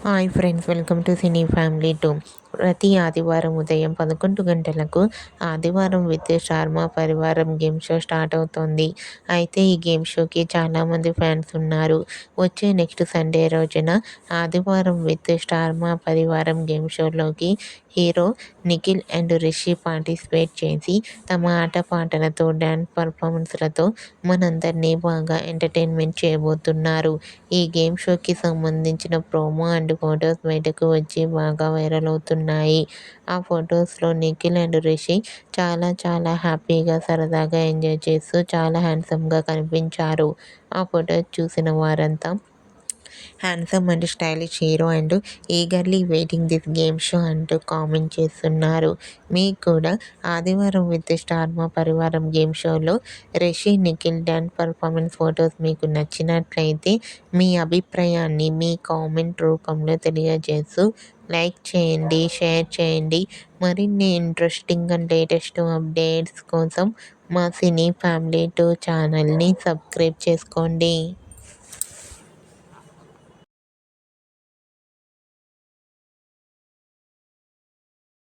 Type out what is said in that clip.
Hi friends, welcome to cine family 2. ప్రతి ఆదివారం ఉదయం 11 గంటలకు ఆదివారం విత్ శర్మ పరివారం గేమ్ షో స్టార్ట్ అవుతోంది. అయితే ఈ గేమ్ షోకి చాలామంది ఫ్యాన్స్ ఉన్నారు. వచ్చే నెక్స్ట్ సండే రోజున ఆదివారం విత్ శర్మ పరివారం గేమ్ షోలోకి hero Nikhil and Rishi participate చేసి తమ ఆటపాటలతో, డ్యాన్స్ పర్ఫార్మెన్స్లతో మనందరినీ బాగా ఎంటర్టైన్మెంట్ చేయబోతున్నారు. ఈ గేమ్ షోకి సంబంధించిన ప్రోమో అండ్ ఫొటోస్ బయటకు వచ్చి బాగా వైరల్ అవుతున్నాయి. ఆ ఫొటోస్లో నిఖిల్ అండ్ రిషి చాలా చాలా హ్యాపీగా, సరదాగా ఎంజాయ్ చేస్తూ చాలా హ్యాండ్సమ్గా కనిపించారు. ఆ ఫొటోస్ చూసిన వారంతా handsome and stylish hero and eagerly waiting this game show అంటూ కామెంట్ చేస్తున్నారు. మీకు కూడా ఆదివారం విత్ స్టార్ పరివారం గేమ్ షోలో Rishi, Nikhil dance performance photos మీకు నచ్చినట్లయితే మీ అభిప్రాయాన్ని మీ కామెంట్ రూపంలో తెలియజేస్తూ లైక్ చేయండి, షేర్ చేయండి. మరిన్ని ఇంట్రెస్టింగ్ అండ్ లేటెస్ట్ అప్డేట్స్ కోసం మా సినీ ఫ్యామిలీ 2 ఛానల్ని సబ్స్క్రైబ్ చేసుకోండి.